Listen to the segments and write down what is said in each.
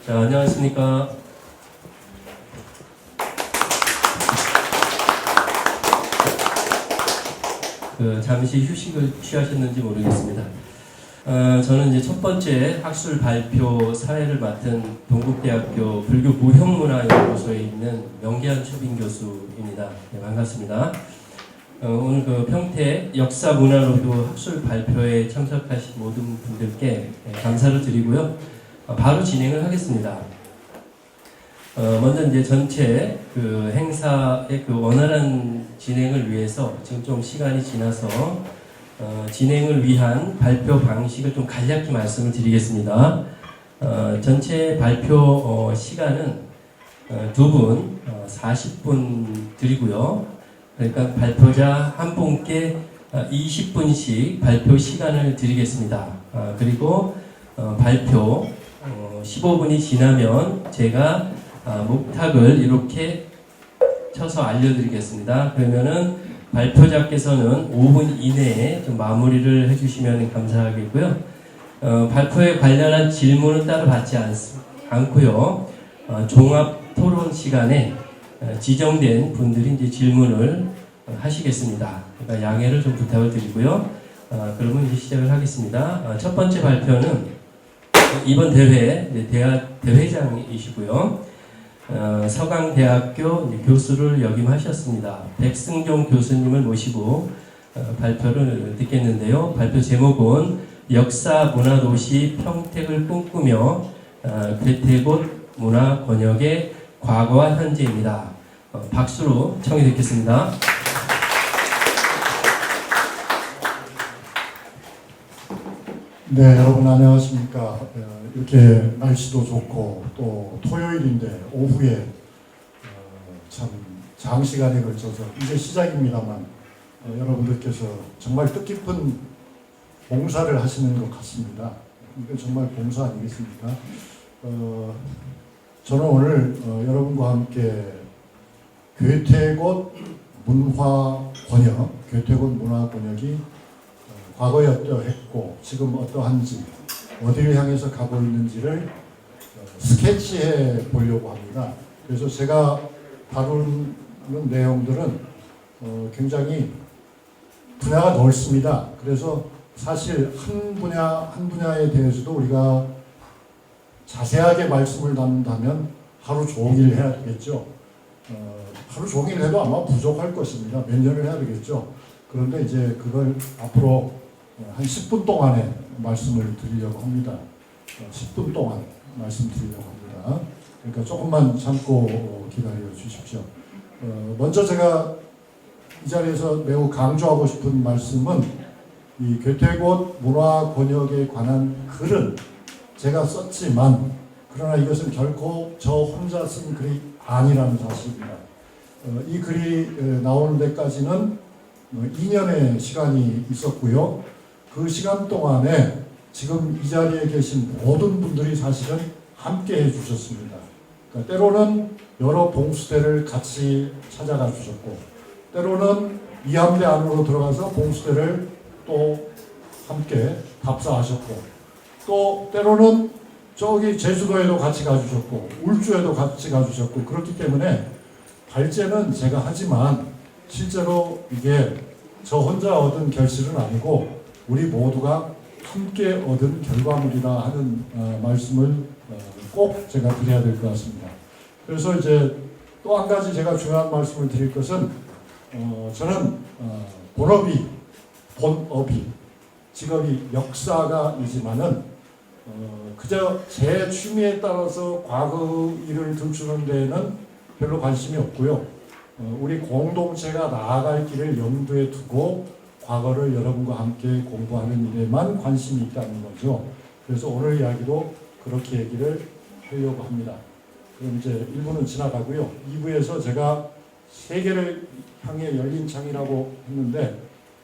자, 안녕하십니까. 잠시 휴식을 취하셨는지 모르겠습니다. 저는 이제 첫 번째 학술 발표 사회를 맡은 동국대학교 불교 무형문화연구소에 있는 명계한 초빙 교수입니다. 네, 반갑습니다. 오늘 평택 역사문화로도 학술 발표에 참석하신 모든 분들께 감사를 드리고요. 바로 진행을 하겠습니다. 먼저 이제 전체 행사의 원활한 진행을 위해서 지금 좀 시간이 지나서 진행을 위한 발표 방식을 좀 간략히 말씀을 드리겠습니다. 전체 발표 시간은 두 분 40분 드리고요. 그러니까 발표자 한 분께 20분씩 발표 시간을 드리겠습니다. 그리고 발표 15분이 지나면 제가 목탁을 이렇게 쳐서 알려드리겠습니다. 그러면은 발표자께서는 5분 이내에 좀 마무리를 해주시면 감사하겠고요. 발표에 관련한 질문은 따로 받지 않고요. 종합 토론 시간에 지정된 분들이 이제 질문을 하시겠습니다. 그러니까 양해를 좀 부탁을 드리고요. 그러면 이제 시작을 하겠습니다. 첫 번째 발표는 이번 대회 대회장이시고요. 서강대학교 교수를 역임하셨습니다. 백승종 교수님을 모시고 발표를 듣겠는데요. 발표 제목은 역사문화도시 평택을 꿈꾸며 괴태곳 문화권역의 과거와 현재입니다. 박수로 청해 듣겠습니다. 네, 여러분 안녕하십니까. 이렇게 날씨도 좋고 또 토요일인데 오후에 참 장시간에 걸쳐서 이제 시작입니다만 여러분들께서 정말 뜻깊은 봉사를 하시는 것 같습니다. 이건 정말 봉사 아니겠습니까? 저는 오늘 여러분과 함께 괴태곳 문화권역이 과거에 어떠했고 지금 어떠한지 어디를 향해서 가고 있는지를 스케치해 보려고 합니다. 그래서 제가 다루는 내용들은 굉장히 분야가 넓습니다. 그래서 사실 한 분야에 대해서도 우리가 자세하게 말씀을 나눈다면 하루 종일 해야 되겠죠. 하루 종일 해도 아마 부족할 것입니다. 몇 년을 해야 되겠죠. 그런데 이제 그걸 앞으로 한 10분 동안에 말씀을 드리려고 합니다. 10분 동안 말씀드리려고 합니다. 그러니까 조금만 참고 기다려 주십시오. 먼저 제가 이 자리에서 매우 강조하고 싶은 말씀은 이 괴태곳 문화권역에 관한 글은 제가 썼지만 그러나 이것은 결코 저 혼자 쓴 글이 아니라는 사실입니다. 이 글이 나오는 데까지는 2년의 시간이 있었고요. 그 시간 동안에 지금 이 자리에 계신 모든 분들이 사실은 함께 해주셨습니다. 그러니까 때로는 여러 봉수대를 같이 찾아가 주셨고 때로는 이함대 안으로 들어가서 봉수대를 또 함께 답사하셨고 또 때로는 저기 제주도에도 같이 가주셨고 울주에도 같이 가주셨고 그렇기 때문에 발제는 제가 하지만 실제로 이게 저 혼자 얻은 결실은 아니고 우리 모두가 함께 얻은 결과물이다 하는 말씀을 꼭 제가 드려야 될 것 같습니다. 그래서 이제 또 한 가지 제가 중요한 말씀을 드릴 것은 저는 본업이 직업이 역사가이지만은 그저 제 취미에 따라서 과거 일을 들추는 데에는 별로 관심이 없고요. 우리 공동체가 나아갈 길을 염두에 두고 과거를 여러분과 함께 공부하는 일에만 관심이 있다는 거죠. 그래서 오늘 이야기도 그렇게 얘기를 하려고 합니다. 그럼 이제 1부는 지나가고요. 2부에서 제가 세계를 향해 열린 창이라고 했는데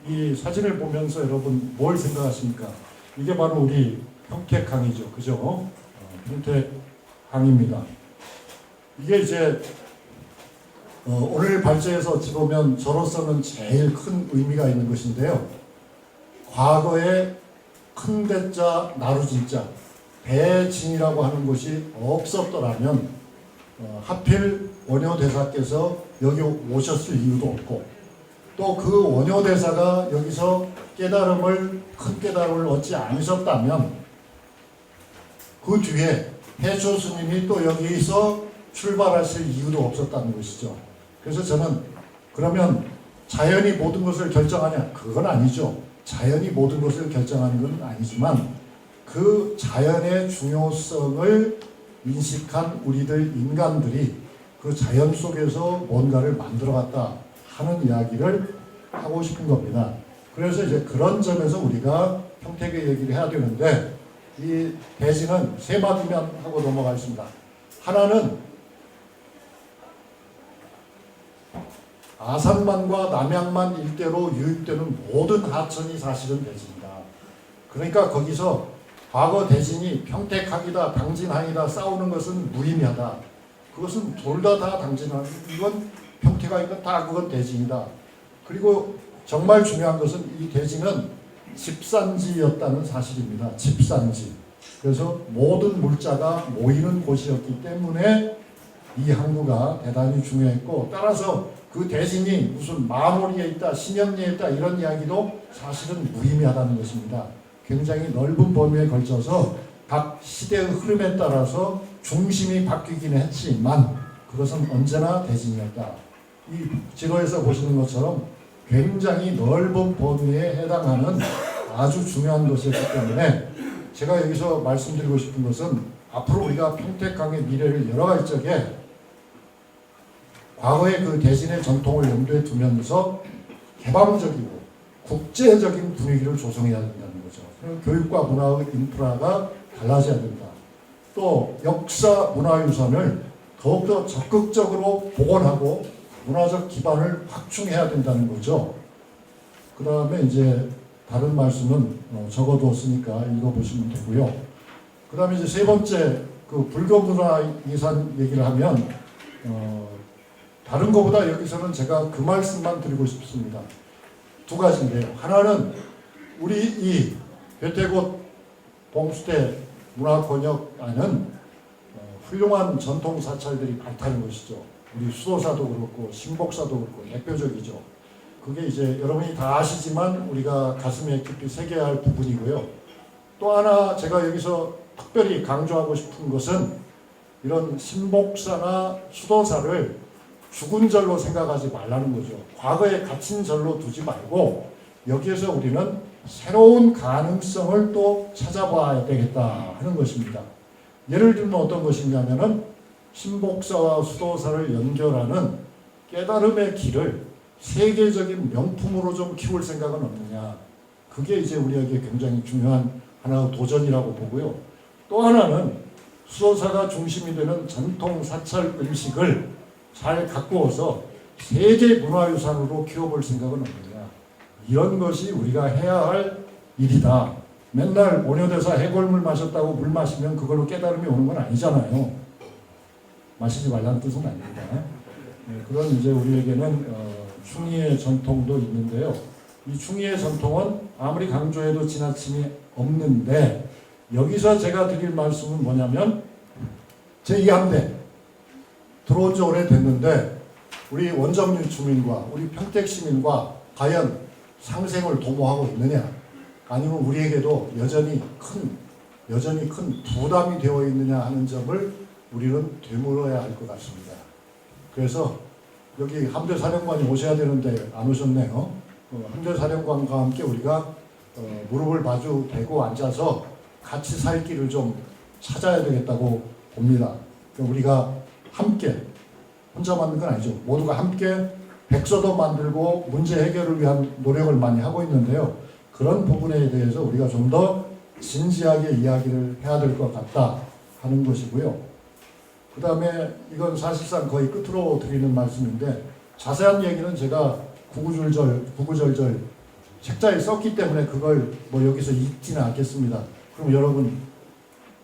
이 사진을 보면서 여러분 뭘 생각하십니까? 이게 바로 우리 평택항이죠. 그죠? 평택항입니다. 이게 이제 오늘 발제에서 어찌 보면 저로서는 제일 큰 의미가 있는 것인데요. 과거에 큰 대자 나루진자 대진이라고 하는 곳이 없었더라면 하필 원효대사께서 여기 오셨을 이유도 없고, 또 그 원효대사가 여기서 큰 깨달음을 얻지 않으셨다면 그 뒤에 해초 스님이 또 여기서 출발하실 이유도 없었다는 것이죠. 그래서 저는 그러면 자연이 모든 것을 결정하냐? 그건 아니죠. 자연이 모든 것을 결정하는 건 아니지만 그 자연의 중요성을 인식한 우리들 인간들이 그 자연 속에서 뭔가를 만들어갔다 하는 이야기를 하고 싶은 겁니다. 그래서 이제 그런 점에서 우리가 평택의 얘기를 해야 되는데, 이 대지는 세 마디만 하고 넘어가겠습니다. 하나는 아산만과 남양만 일대로 유입되는 모든 하천이 사실은 대지입니다. 그러니까 거기서 과거 대진이 평택항이다 당진항이다 싸우는 것은 무의미하다. 그것은 둘 다 당진항, 이건 평택항이건 다 그건 대진이다. 그리고 정말 중요한 것은 이 대진은 집산지였다는 사실입니다. 집산지. 그래서 모든 물자가 모이는 곳이었기 때문에 이 항구가 대단히 중요했고, 따라서 그 대진이 무슨 마모리에 있다, 신현리에 있다 이런 이야기도 사실은 무의미하다는 것입니다. 굉장히 넓은 범위에 걸쳐서 각 시대의 흐름에 따라서 중심이 바뀌긴 했지만 그것은 언제나 대진이었다. 이 지도에서 보시는 것처럼 굉장히 넓은 범위에 해당하는 아주 중요한 것이었기 때문에 제가 여기서 말씀드리고 싶은 것은 앞으로 우리가 평택강의 미래를 여러 가지 쪽에 과거의 그 대진의 전통을 염두에 두면서 개방적이고 국제적인 분위기를 조성해야 된다는 거죠. 교육과 문화의 인프라가 달라져야 된다. 또 역사 문화유산을 더욱더 적극적으로 복원하고 문화적 기반을 확충해야 된다는 거죠. 그 다음에 이제 다른 말씀은 적어두었으니까 읽어보시면 되고요. 그 다음에 이제 세 번째 그 불교 문화유산 얘기를 하면 다른 것보다 여기서는 제가 그 말씀만 드리고 싶습니다. 두 가지인데요. 하나는 우리 이 배태곶 봉수대 문화권역 안은 훌륭한 전통 사찰들이 많다는 것이죠. 우리 수도사도 그렇고 신복사도 그렇고 대표적이죠. 그게 이제 여러분이 다 아시지만 우리가 가슴에 깊이 새겨야 할 부분이고요. 또 하나 제가 여기서 특별히 강조하고 싶은 것은 이런 신복사나 수도사를 죽은 절로 생각하지 말라는 거죠. 과거에 갇힌 절로 두지 말고 여기에서 우리는 새로운 가능성을 또 찾아봐야 되겠다 하는 것입니다. 예를 들면 어떤 것이냐면은 신복사와 수도사를 연결하는 깨달음의 길을 세계적인 명품으로 좀 키울 생각은 없느냐. 그게 이제 우리에게 굉장히 중요한 하나의 도전이라고 보고요. 또 하나는 수도사가 중심이 되는 전통 사찰 음식을 잘 가꾸어서 세계 문화유산으로 키워볼 생각은 없느냐. 이런 것이 우리가 해야 할 일이다. 맨날 원효대사 해골물 마셨다고 물 마시면 그걸로 깨달음이 오는 건 아니잖아요. 마시지 말라는 뜻은 아닙니다. 그런 이제 우리에게는 충의의 전통도 있는데요. 이 충의의 전통은 아무리 강조해도 지나침이 없는데, 여기서 제가 드릴 말씀은 뭐냐면 제2함대 들어온 지 오래됐는데 우리 원정리 주민과 우리 평택 시민과 과연 상생을 도모하고 있느냐, 아니면 우리에게도 여전히 큰 부담이 되어 있느냐 하는 점을 우리는 되물어야 할 것 같습니다. 그래서 여기 함대사령관이 오셔야 되는데 안 오셨네요. 함대사령관과 함께 우리가 무릎을 마주 대고 앉아서 같이 살 길을 좀 찾아야 되겠다고 봅니다. 우리가 함께, 혼자 만든 건 아니죠. 모두가 함께 백서도 만들고 문제 해결을 위한 노력을 많이 하고 있는데요. 그런 부분에 대해서 우리가 좀 더 진지하게 이야기를 해야 될 것 같다 하는 것이고요. 그 다음에 이건 사실상 거의 끝으로 드리는 말씀인데, 자세한 얘기는 제가 구구절절 책자에 썼기 때문에 그걸 뭐 여기서 읽지는 않겠습니다. 그럼 여러분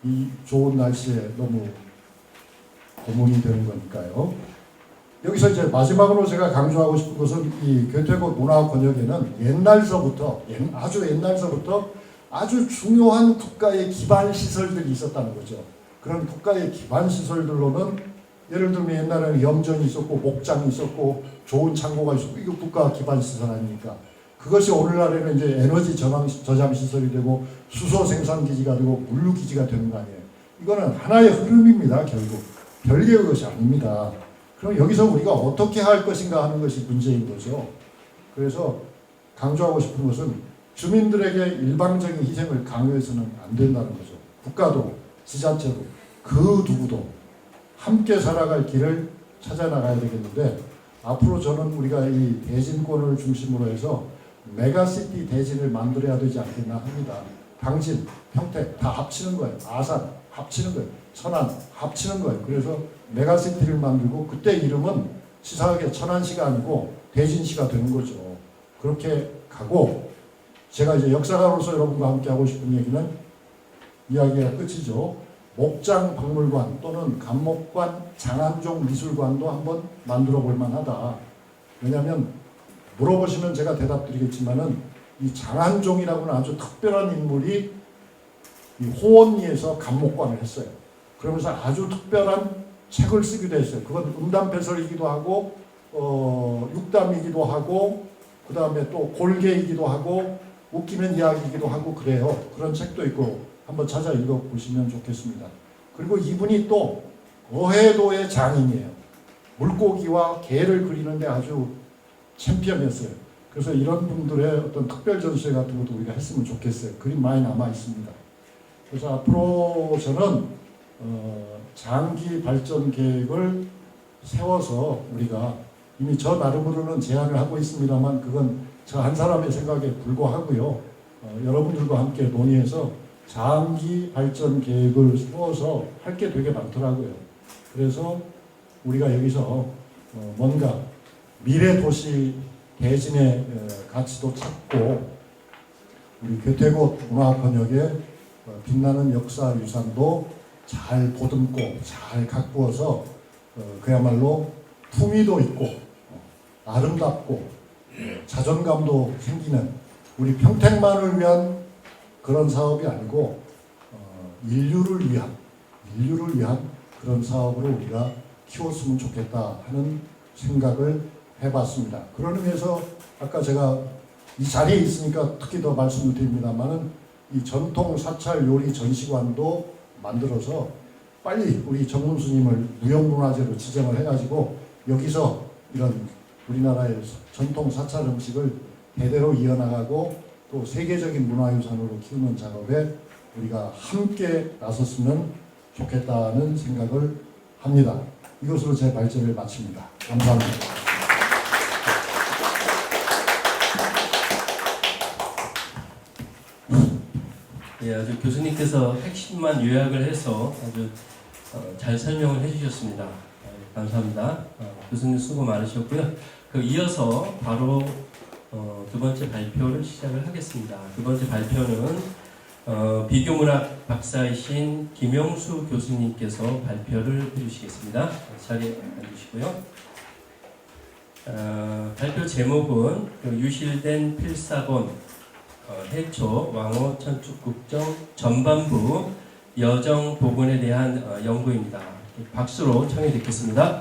이 좋은 날씨에 너무 고문이 되는 거니까요. 여기서 이제 마지막으로 제가 강조하고 싶은 것은 이 교태곶 문화권역에는 아주 옛날서부터 아주 중요한 국가의 기반 시설들이 있었다는 거죠. 그런 국가의 기반 시설들로는 예를 들면 옛날에는 염전이 있었고 목장이 있었고 좋은 창고가 있었고 이거 국가 기반 시설 아닙니까? 그것이 오늘날에는 이제 에너지 저장 시설이 되고 수소 생산 기지가 되고 물류 기지가 되는 거 아니에요. 이거는 하나의 흐름입니다. 결국 별개의 것이 아닙니다. 그럼 여기서 우리가 어떻게 할 것인가 하는 것이 문제인 거죠. 그래서 강조하고 싶은 것은 주민들에게 일방적인 희생을 강요해서는 안 된다는 거죠. 국가도 지자체도 그 누구도 함께 살아갈 길을 찾아 나가야 되겠는데 앞으로 저는 우리가 이 대진권을 중심으로 해서 메가시티 대진을 만들어야 되지 않겠나 합니다. 당진, 평택 다 합치는 거예요. 아산 합치는 거예요. 천안 합치는 거예요. 그래서 메가시티를 만들고 그때 이름은 치사하게 천안시가 아니고 대진시가 되는 거죠. 그렇게 가고 제가 이제 역사가로서 여러분과 함께 하고 싶은 얘기는 이야기가 끝이죠. 목장 박물관 또는 감목관 장안종 미술관도 한번 만들어 볼 만하다. 왜냐하면 물어보시면 제가 대답드리겠지만은 이 장안종이라고는 아주 특별한 인물이 이 호원리에서 감목관을 했어요. 그러면서 아주 특별한 책을 쓰기도 했어요. 그건 음담배설이기도 하고 육담이기도 하고 그 다음에 또 골계이기도 하고 웃기는 이야기이기도 하고 그래요. 그런 책도 있고 한번 찾아 읽어보시면 좋겠습니다. 그리고 이분이 또 어해도의 장인이에요. 물고기와 개를 그리는데 아주 챔피언이었어요. 그래서 이런 분들의 어떤 특별 전시회 같은 것도 우리가 했으면 좋겠어요. 그림 많이 남아 있습니다. 그래서 앞으로 저는 장기 발전 계획을 세워서 우리가 이미 저 나름으로는 제안을 하고 있습니다만 그건 저 한 사람의 생각에 불과하고요. 여러분들과 함께 논의해서 장기 발전 계획을 세워서 할 게 되게 많더라고요. 그래서 우리가 여기서 뭔가 미래 도시 대진의 가치도 찾고 우리 교태고 문화권역에 빛나는 역사 유산도 잘 보듬고 잘 가꾸어서 그야말로 품위도 있고 아름답고 자존감도 생기는 우리 평택만을 위한 그런 사업이 아니고 인류를 위한 그런 사업으로 우리가 키웠으면 좋겠다 하는 생각을 해봤습니다. 그런 의미에서 아까 제가 이 자리에 있으니까 특히 더 말씀을 드립니다만은 이 전통 사찰 요리 전시관도 만들어서 빨리 우리 정문 스님을 무형문화재로 지정을 해가지고 여기서 이런 우리나라의 전통 사찰 음식을 대대로 이어나가고 또 세계적인 문화유산으로 키우는 작업에 우리가 함께 나섰으면 좋겠다는 생각을 합니다. 이것으로 제 발제를 마칩니다. 감사합니다. 예, 아주 교수님께서 핵심만 요약을 해서 아주 잘 설명을 해주셨습니다. 감사합니다. 교수님 수고 많으셨고요. 이어서 바로 두 번째 발표를 시작을 하겠습니다. 두 번째 발표는 비교문학 박사이신 김영수 교수님께서 발표를 해주시겠습니다. 자리에 앉으시고요. 발표 제목은 유실된 필사본 해초 왕호 천축국정 전반부 여정 복원에 대한 연구입니다. 박수로 청해 듣겠습니다.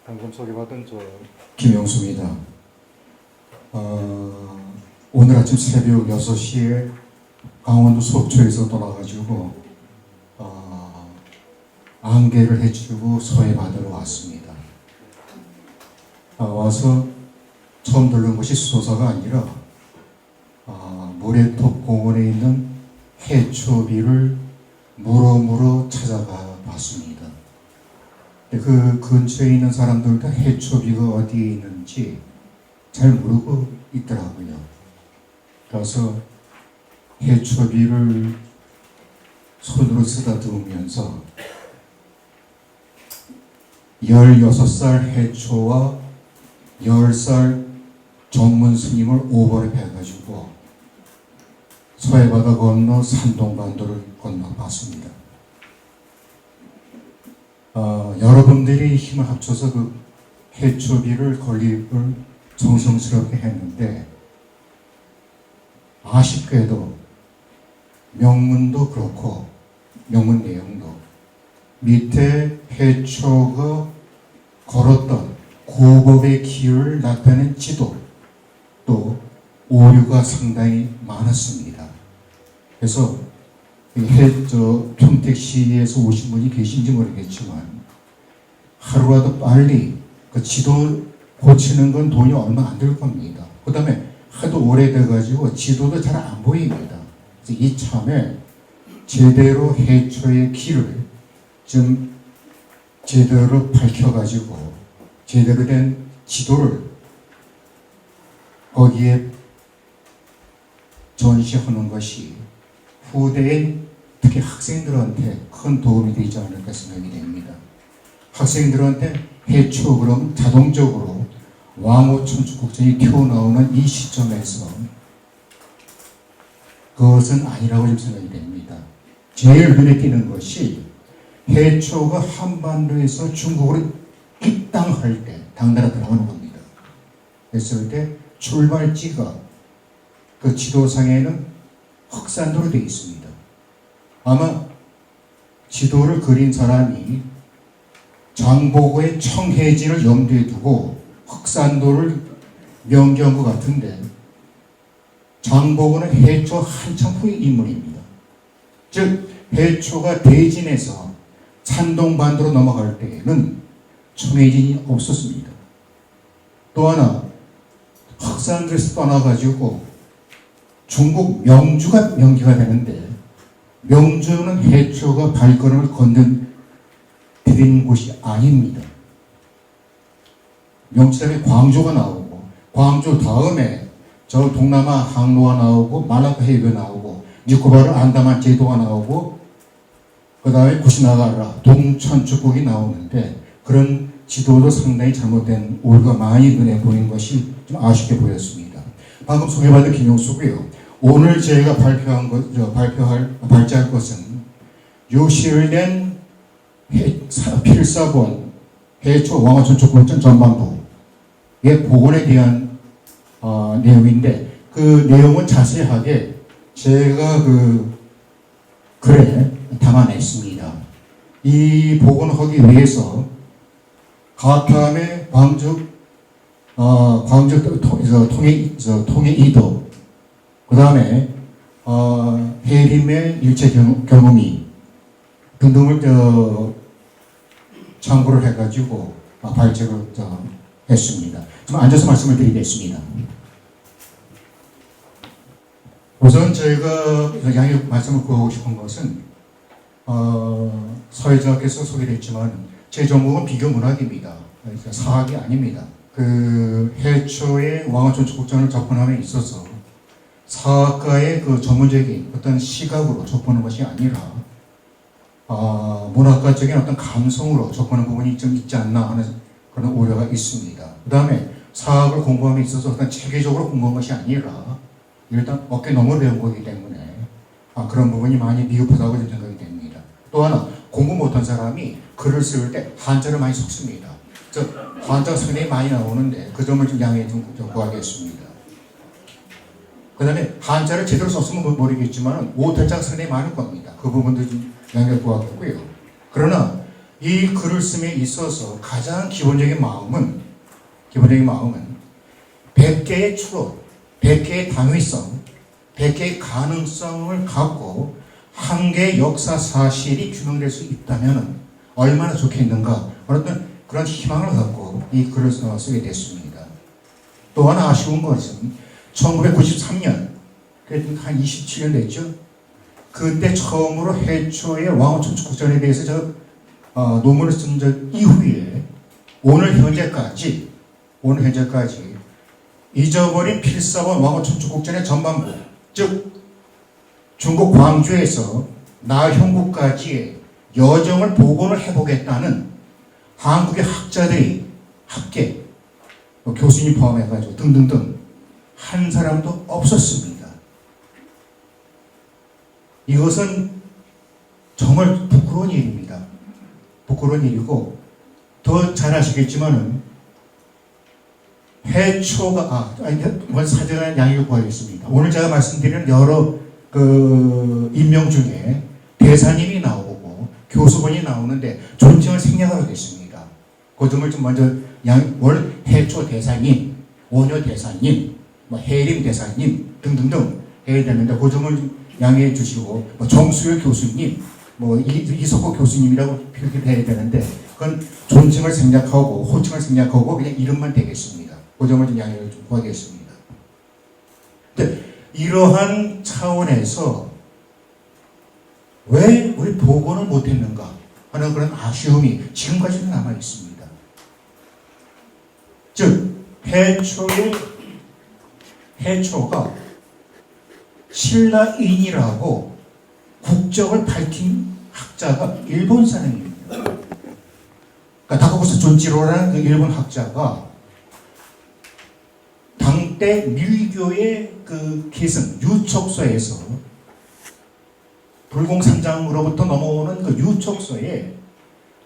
방금 소개받은 김영수입니다. 오늘 아침 새벽 6시에 강원도 속초에서 돌아가지고 안개를 해치우고 서해 바다로 왔습니다. 와서 처음 들른 것이 수도사가 아니라 모래톱 공원에 있는 해초비를 물어 찾아가 봤습니다. 그 근처에 있는 사람들도 해초비가 어디에 있는지 잘 모르고 있더라고요. 그래서 해초비를 손으로 쓰다듬으면서 16살 해초와 10살 정문 스님을 오버랩해가지고 서해바다 건너 산동반도를 건너봤습니다. 여러분들이 힘을 합쳐서 그 해초비를 건립을 정성스럽게 했는데 아쉽게도 명문도 그렇고 명문 내용도 밑에 해초가 걸었던 고법의 기율을 나타낸 지도 또 오류가 상당히 많았습니다. 그래서 평택시에서 오신 분이 계신지 모르겠지만 하루라도 빨리 그 지도 고치는 건 돈이 얼마 안 들 겁니다. 그 다음에 하도 오래돼가지고 지도도 잘 안 보입니다. 그래서 이참에 제대로 해초의 길을 좀 제대로 밝혀가지고 제대로 된 지도를 거기에 전시하는 것이 후대인 특히 학생들한테 큰 도움이 되지 않을까 생각이 됩니다. 학생들한테 해초 그럼 자동적으로 왕호 천축국전이 튀어나오는 이 시점에서 그것은 아니라고 좀 생각이 됩니다. 제일 눈에 띄는 것이 해초가 한반도에서 중국으로 입당할 때 당나라 들어가는 겁니다. 그랬을 때 출발지가 그 지도상에는 흑산도로 되어 있습니다. 아마 지도를 그린 사람이 장보고의 청해진을 염두에 두고 흑산도를 명기한 것 같은데 장보고는 해초 한참 후의 인물입니다. 즉 해초가 대진에서 산동반도로 넘어갈 때에는 청해진이 없었습니다. 또 하나 흑산도에서 떠나가지고 중국 명주가 명기가 되는데 명주는 해초가 발걸음을 디딘 곳이 아닙니다. 명주 다음에 광주가 나오고 광주 다음에 저 동남아 항로가 나오고 말라카 해변 나오고 니코바르 안다만 제도가 나오고 그 다음에 구시나가라 동천축국이 나오는데 그런 지도도 상당히 잘못된 오류가 많이 눈에 보인 것이 좀 아쉽게 보였습니다. 방금 소개받은 김용수고요. 오늘 저희가 발제할 것은 유실된 필사본 해초 왕호천축국전 전반부의 복원에 대한 내용인데 그 내용은 자세하게 제가 그 글에 담아냈습니다. 이 복원하기 위해서 가탐의 광주 통해 이도 그 다음에 해림의 일체 경험이 등등을 참고를 해가지고 발제를 했습니다. 좀 앉아서 말씀을 드리겠습니다. 우선 저희가 양해 말씀을 구하고 싶은 것은 사회자께서 소개됐지만 제 전공은 비교문학입니다. 그러니까 사학이 아닙니다. 그 해초의 왕호천축국전을 접근함에 있어서 사학과의 그 전문적인 어떤 시각으로 접근하는 것이 아니라 문학과적인 어떤 감성으로 접근하는 부분이 좀 있지 않나 하는 그런 우려가 있습니다. 그 다음에 사학을 공부함에 있어서 어떤 체계적으로 공부한 것이 아니라 일단 어깨 너머로 배운 거기 때문에 그런 부분이 많이 미흡하다고 생각이 됩니다. 또 하나 공부 못한 사람이 글을 쓸 때 한자를 많이 섞습니다. 한자가 상당히 많이 나오는데 그 점을 좀 양해 좀 구하겠습니다. 그 다음에 한자를 제대로 썼으면 모르겠지만 오탈자가 상당히 많을 겁니다. 그 부분도 좀 양해 구하겠고요. 그러나 이 글을 씀에 있어서 가장 기본적인 마음은 100개의 추론, 100개의 당위성, 100개의 가능성을 갖고 한 개의 역사 사실이 규명될 수 있다면 얼마나 좋겠는가 어떤 그런 희망을 갖고 이 글을 쓰게 됐습니다. 또 하나 아쉬운 것은 1993년 한 27년 됐죠. 그때 처음으로 해초의 왕호천축국전에 대해서 논문을 쓴 적 이후에 오늘 현재까지 잊어버린 필사본 왕호천축국전의 전반부, 즉 중국 광주에서 나형국까지의 여정을 복원을 해보겠다는 한국의 학자들이 학계, 교수님 포함해가지고 등등등 한 사람도 없었습니다. 이것은 정말 부끄러운 일입니다. 부끄러운 일이고 더 잘 아시겠지만은 해초가 사전에 양해를 구하겠습니다. 오늘 제가 말씀드리는 여러 그 임명 중에 대사님이 나오고 교수분이 나오는데 존칭을 생략하겠습니다. 그 점을 좀 먼저 월 해초 대사님, 원효 대사님, 뭐 해림 대사님 등등등 해야 되는데 그 점을 좀 양해해 주시고 뭐 정수열 교수님, 뭐 이석호 교수님이라고 표기해야 되는데 그건 존칭을 생략하고 호칭을 생략하고 그냥 이름만 되겠습니다. 그 점을 좀 양해를 좀 구하겠습니다. 근데 이러한 차원에서 왜 우리 복원을 못했는가 하는 그런 아쉬움이 지금까지도 남아 있습니다. 즉 해초가 신라인이라고 국적을 밝힌 학자가 일본 사람입니다. 그러니까 다카구치 존지로라는 그 일본 학자가 당대 밀교의 그 계승 유척서에서 불공산장으로부터 넘어오는 그 유척서에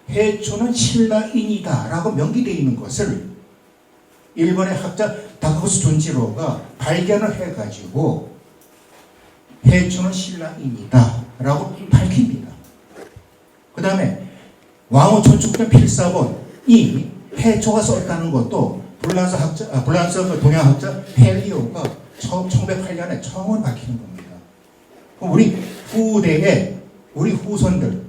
해초는 신라인이다라고 명기되어 있는 것을 일본의 학자 다카구치 존지로가 발견을 해가지고 해초는 신라인이다라고 밝힙니다. 그 다음에 왕호천축전 필사본이 해초가 썼다는 것도 불란서 그 동양학자 펠리오가 1908년에 처음으로 밝히는 겁니다. 우리 후대에 우리 후손들이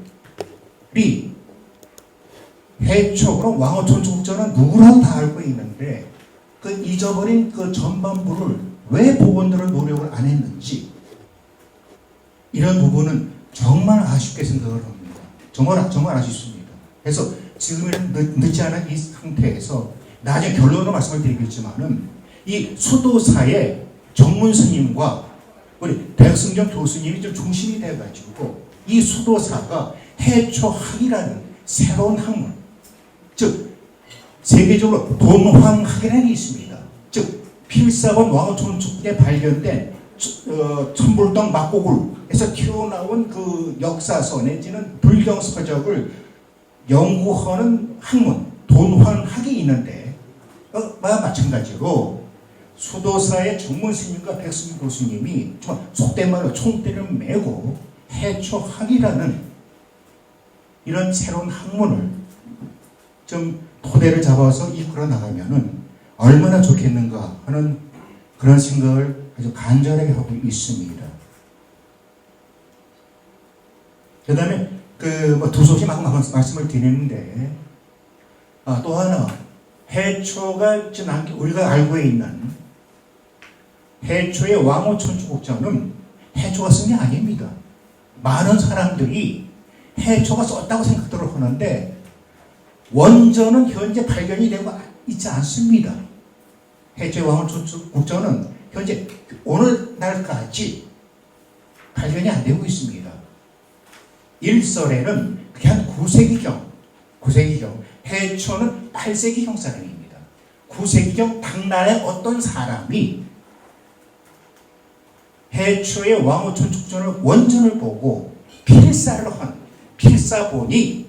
해초 그럼 왕호천축전은 누구라도 다 알고 있는데 그 잊어버린 그 전반부를 왜 복원들을 노력을 안 했는지 이런 부분은 정말 아쉽게 생각을 합니다. 정말 아쉽습니다. 그래서 지금은 늦지 않은 이 상태에서 나중에 결론으로 말씀을 드리겠지만은 이 수도사의 정문 스님과 우리 대승경 교수님이 좀 중심이 돼가지고 이 수도사가 해초학이라는 새로운 학문, 즉 세계적으로 돈황학이라는 게 있습니다. 즉 필사본 왕호천축에 발견된 천불동 막고굴에서 튀어나온 그 역사서 내지는 불경 서적을 연구하는 학문 돈황학이 있는데 마찬가지로 수도사의 정문 스님과 백승 교수님이 정말 속된 말로 총대를 메고 해초학이라는 이런 새로운 학문을 좀 토대를 잡아서 이끌어 나가면은 얼마나 좋겠는가 하는 그런 생각을 아주 간절하게 하고 있습니다. 그 다음에 두 소식 막 말씀을 드리는데 또 하나 해초가 지금 우리가 알고 있는 해초의 왕호천축국전은 해초가 쓴 게 아닙니다. 많은 사람들이 해초가 썼다고 생각들을 하는데 원전은 현재 발견이 되고 있지 않습니다. 해초의 왕호천축국전은 현재 오늘날까지 발견이 안 되고 있습니다. 일설에는 그게 한 9세기경 해초는 8세기경 사람입니다. 9세기경 당나라의 어떤 사람이 해초의 왕호천축전을 원전을 보고 필사를 한 필사본이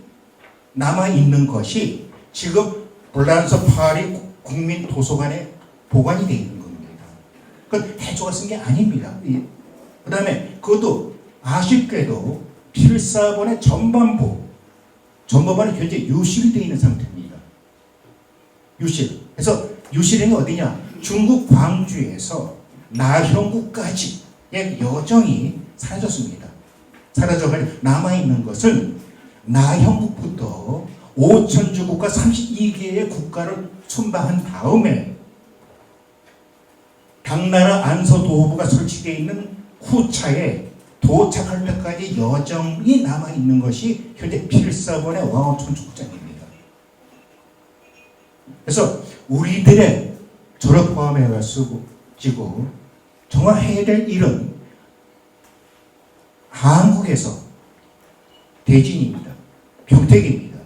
남아있는 것이 지금 불란서 파리 국민도서관에 보관이 되어 있는 겁니다. 그건 해초가 쓴 게 아닙니다. 그 다음에 그것도 아쉽게도 필사본의 전반부는 현재 유실되어 있는 상태입니다. 유실. 그래서 유실이 어디냐? 중국 광주에서 나형구까지의 여정이 사라졌습니다. 사라져가지고 남아있는 것은 나형국부터 5천주 국가 32개의 국가를 순방한 다음에 당나라 안서도호부가 설치되어 있는 후차에 도착할 때까지 여정이 남아있는 것이 현재 필사본의 왕호천축전입니다. 그래서 우리들의 저를 포함해가지고 정말 해야 될 일은 한국에서 대진입니다. 평택입니다.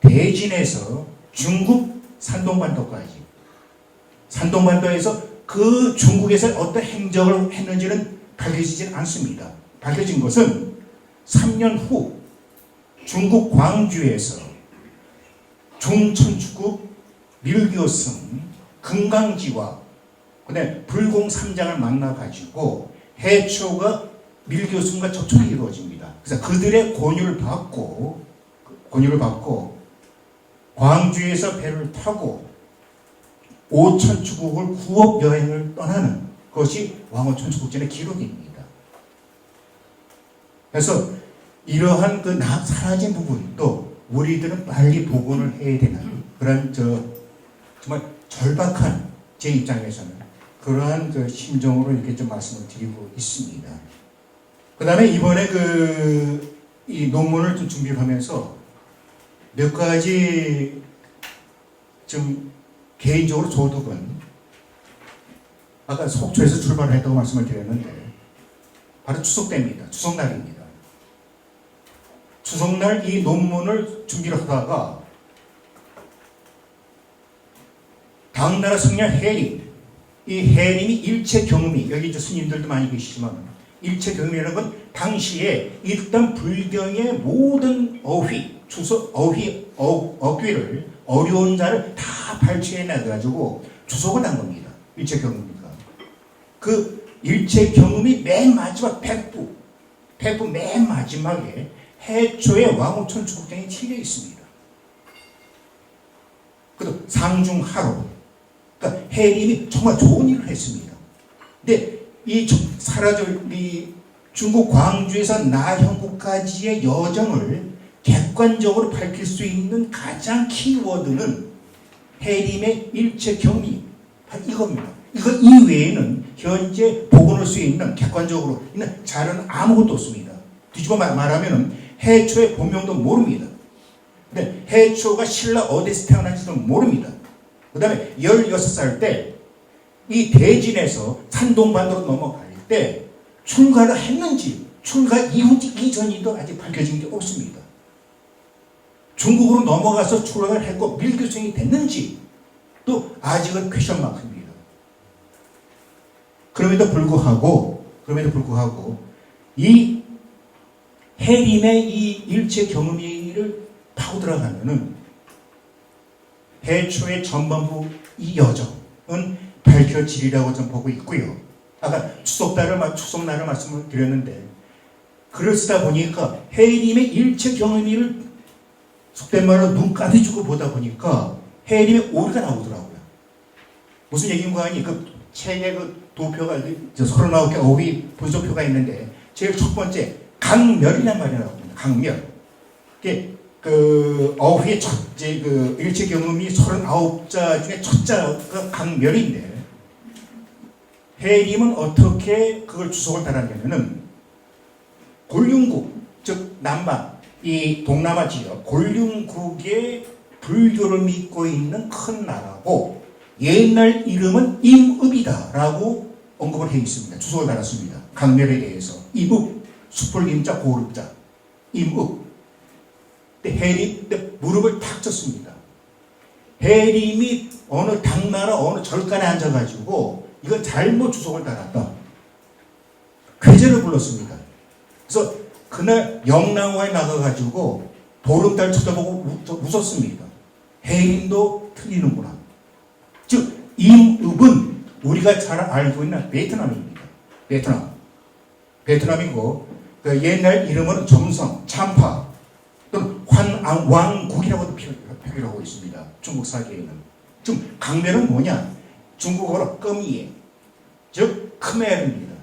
대진에서 중국 산동반도까지 산동반도에서 그 중국에서 어떤 행적을 했는지는 밝혀지진 않습니다. 밝혀진 것은 3년 후 중국 광주에서 중천축국 밀교성 금강지와 그다음에 불공삼장을 만나가지고 해초가 밀교순과 접촉이 이루어집니다. 그래서 그들의 권유를 받고 광주에서 배를 타고 오천추국을 구업 여행을 떠나는 것이 왕오천추국전의 기록입니다. 그래서 이러한 그 사라진 부분도 우리들은 빨리 복원을 해야 되는 그런 정말 절박한 제 입장에서는 그러한 그 심정으로 이렇게 좀 말씀을 드리고 있습니다. 그 다음에 이번에 이 논문을 좀 준비를 하면서 몇 가지 좀 개인적으로 소득은 아까 속초에서 출발을 했다고 말씀을 드렸는데 바로 추석 때입니다. 추석날입니다. 추석날 이 논문을 준비를 하다가 당나라 성녀 해림, 이 해림이 일체 경음이, 여기 이제 스님들도 많이 계시지만 일체 경음이라는 건 당시에 일단 불경의 모든 어귀를 어려운 자를 다 발췌해내가지고 주석을 한 겁니다. 일체 경음이니까. 그 일체 경음이 맨 마지막 백부 맨 마지막에 해초의 왕오천추국장이 칠려 있습니다. 그리고 상중하로, 그러니까 해림이 정말 좋은 일을 했습니다. 근데 이 중국 광주에서 나형국까지의 여정을 객관적으로 밝힐 수 있는 가장 키워드는 해림의 일체 경리, 이겁니다. 이거 이외에는 현재 복원할 수 있는 객관적으로 있는 자료는 아무것도 없습니다. 뒤집어 말하면 해초의 본명도 모릅니다. 근데 해초가 신라 어디서 태어난지도 모릅니다. 그 다음에 16살 때 이 대진에서 산동반도로 넘어갈 때 출가를 했는지 출가 이후인지 이전인도 아직 밝혀진 게 없습니다. 중국으로 넘어가서 출가를 했고 밀교성이 됐는지 또 아직은 퀘션 마크입니다. 그럼에도 불구하고 이 해림의 이 일체 경음이를 파고 들어가면은 해초의 전반부 이 여정은 밝혀지리라고 좀 보고 있고요. 아까 추석날을 말씀을 드렸는데 글을 쓰다 보니까 해림의 일체 경음이를 속된 말로 눈 까대주고 보다 보니까 해림의 오리가 나오더라고요. 무슨 얘기인가 하니 그 책에 그 도표가 39개 어휘 분석표가 있는데 제일 첫 번째 강멸이란 말이 나옵니다. 강멸. 그 어휘의 첫째 그 일체 경음이 39자 중에 첫 자가 강멸인데 해림은 어떻게 그걸 주석을 달았냐면은 곤륜국, 즉 남방, 이 동남아 지역 곤륜국의 불교를 믿고 있는 큰 나라고 옛날 이름은 임읍이다라고 언급을 해 있습니다. 주석을 달았습니다. 강멸에 대해서 임읍, 숲을 임자 고릅자 임읍. 근데 해림 무릎을 탁 쳤습니다. 해림이 어느 당나라 어느 절간에 앉아가지고 이건 잘못 주석을 달았다. 괴제를 불렀습니다. 그래서 그날 영랑화에 나가가지고 보름달 쳐다보고 웃었습니다. 해림도 틀리는구나. 즉 임읍은 우리가 잘 알고 있는 베트남입니다. 베트남이고 그 옛날 이름은 점성, 참파 또는 환왕국이라고도 표기를 하고 있습니다. 중국 사기에는. 지금 강멸은 뭐냐? 중국어로 끔이에, 즉 크메르입니다.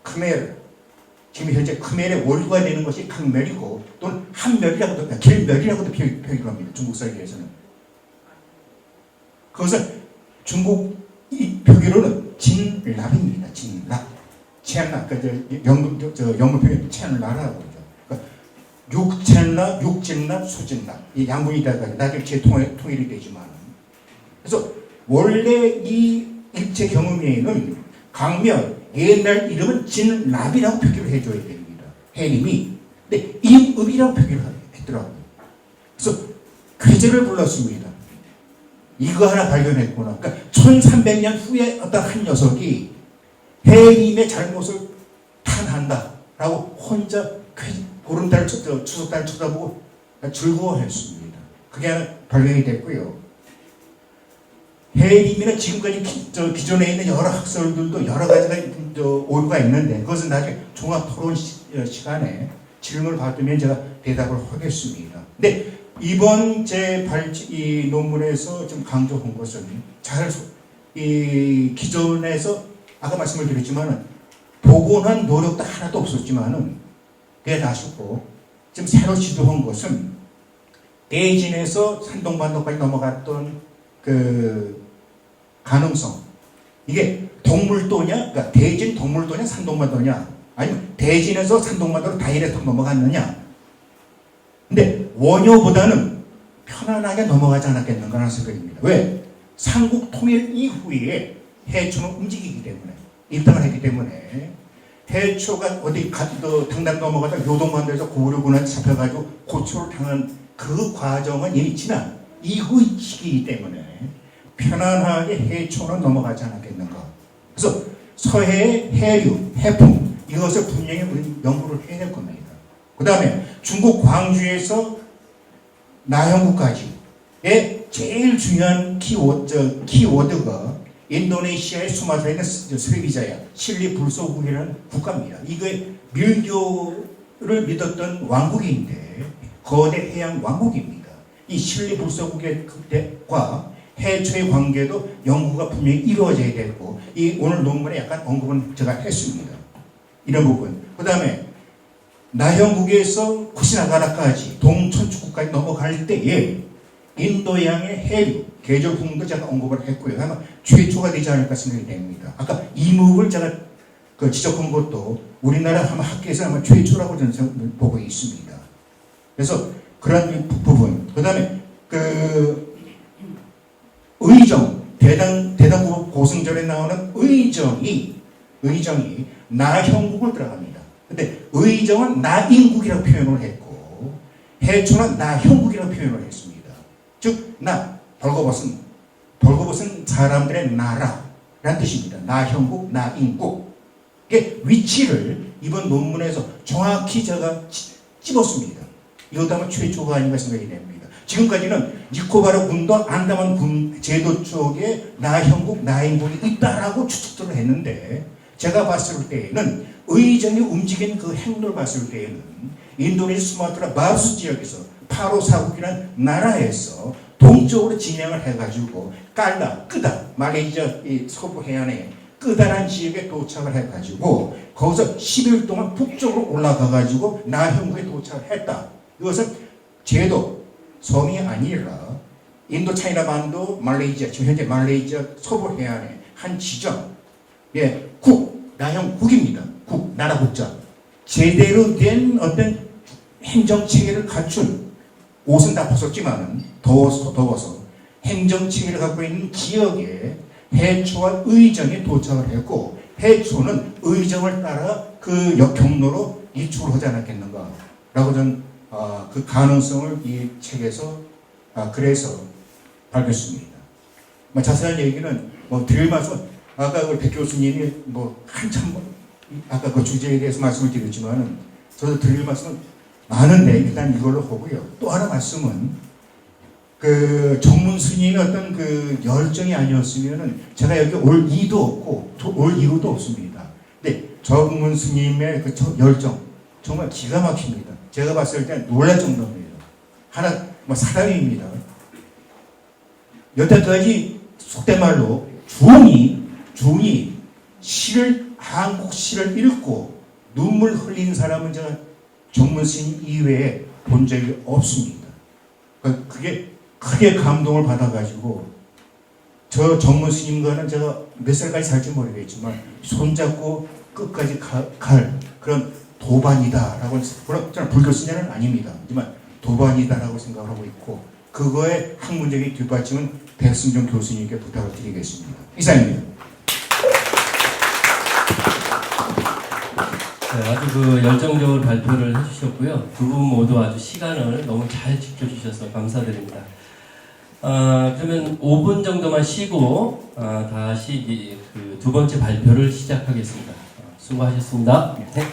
크메르. 지금 현재 크메르의 원류가 되는 것이 강멸이고 또는 한멸이라고도 길멸이라고도 표기를 합니다. 중국 사기에서는. 그것은 중국 이 표기로는 진랍입니다. 진랍. 첸랍. 영문 표현 첸랍이라고 그러죠. 육첸랍, 육진랍, 수진랍. 이 양분이 다 나중에 통일이 되지만. 그래서 원래 이 일체 경음에는 강멸, 옛날 이름은 진랍이라고 표기를 해줘야 됩니다. 해림이. 근데 임읍이라고 표기를 했더라고요. 그래서 괴제를 불렀습니다. 이거 하나 발견했구나. 그러니까 1300년 후에 어떤 한 녀석이 해림의 잘못을 탄한다라고 혼자 보름달, 추석달 쳐다보고 즐거워했습니다. 그게 하나 발견이 됐고요. 해림이는 지금까지 기존에 있는 여러 학설들도 여러 가지가 오류가 있는데 그것은 나중에 종합 토론 시간에 질문을 받으면 제가 대답을 하겠습니다. 근데 이번 이 논문에서 좀 강조한 것은 이 기존에서 아까 말씀을 드렸지만은 복원한 노력도 하나도 없었지만은 그게 아쉽고 지금 새로 시도한 것은 대진에서 산동반도까지 넘어갔던 그 가능성, 이게 동물도냐, 그러니까 대진 동물도냐 산동반도냐, 아니면 대진에서 산동반도로 다이렉트 넘어갔느냐. 근데 원효보다는 편안하게 넘어가지 않았겠는가 하는 생각입니다. 왜? 삼국 통일 이후에 해초는 움직이기 때문에, 입당을 했기 때문에 해초가 어디 당당 넘어가다 요동반도에서 고구려군한테 잡혀가지고 고초를 당한 그 과정은 이미 지난 이후 시기이기 때문에 편안하게 해초는 넘어가지 않았겠는가. 그래서 서해의 해류, 해풍 이것을 분명히 우리 연구를 해야 될 겁니다. 그 다음에 중국 광주에서 나형구까지의 제일 중요한 키워드가 인도네시아의 수마트라에 있는 스리비자야, 실리 불소국이라는 국가입니다. 이게 밀교를 믿었던 왕국인데 거대 해양 왕국입니다. 이 실리 불소국과 해초의 관계도 연구가 분명히 이루어져야 되고, 이 오늘 논문에 약간 언급은 제가 했습니다. 이런 부분. 그 다음에 나형국에서 쿠시나가라까지 동천축국까지 넘어갈 때에 인도양의 해류, 계절풍도 제가 언급을 했고요. 아마 최초가 되지 않을까 생각이 됩니다. 아까 이목을 제가 지적한 것도 우리나라 아마 학계에서 아마 최초라고 저는 보고 있습니다. 그래서 그런 부분. 그 다음에 의정, 대당국 고승절에 나오는 의정이 나형국을 들어갑니다. 근데 의정은 나인국이라고 표현을 했고 해초는 나형국이라고 표현을 했습니다. 즉 벌거벗은 사람들의 나라라는 뜻입니다. 나형국, 나인국. 이게 위치를 이번 논문에서 정확히 제가 찝었습니다. 이것도 아마 최초가 아닌가 생각이 됩니다. 지금까지는 니코바르 군도 안다만 군 제도 쪽에 나형국, 나인국이 있다라고 추측들을 했는데 제가 봤을 때에는 의정이 움직인 그 행로를 봤을 때에는 인도네시아 수마트라 마루스 지역에서 파로 사국이라는 나라에서 동쪽으로 진행을 해가지고 끄다 말레이시아 이 서부 해안에 끄다란 지역에 도착을 해가지고 거기서 10일 동안 북쪽으로 올라가가지고 나형국에 도착을 했다. 이것은 제도 섬이 아니라 인도 차이나 반도 말레이시아, 지금 현재 말레이시아 서부 해안의 한 지점, 나형국입니다. 나라 국자. 제대로 된 어떤 행정체계를 갖춘, 옷은 다 벗었지만 더워서 행정체계를 갖고 있는 지역에 해초와 의정에 도착을 했고 해초는 의정을 따라 그 경로로 이출을 하지 않았겠는가 라고 저는 그 가능성을 이 책에서 그래서 밝혔습니다. 자세한 얘기는 드릴 말씀, 아까 백 교수님이 한참 아까 그 주제에 대해서 말씀을 드렸지만은 저도 드릴 말씀은 많은데 일단 이걸로 하고요. 또 하나 말씀은 정문 스님의 어떤 열정이 아니었으면은 제가 여기 올 이도 없고 올 이유도 없습니다. 근데 정문 스님의 열정 정말 기가 막힙니다. 제가 봤을 때 놀랄 정도입니다. 사람입니다. 여태까지 속된 말로 중이 한국 시를 읽고 눈물 흘린 사람은 제가 정문 스님 이외에 본 적이 없습니다. 그게 크게 감동을 받아가지고 저 정문 스님과는 제가 몇 살까지 살지 모르겠지만 손잡고 끝까지 갈 그런 도반이다라고, 저는 불교 신자는 아닙니다. 하지만 도반이다라고 생각을 하고 있고 그거의 학문적인 뒷받침은 백승종 교수님께 부탁을 드리겠습니다. 이상입니다. 네, 아주 열정적으로 발표를 해주셨고요. 두 분 모두 아주 시간을 너무 잘 지켜주셔서 감사드립니다. 그러면 5분 정도만 쉬고 다시 두 번째 발표를 시작하겠습니다. 수고하셨습니다. 네.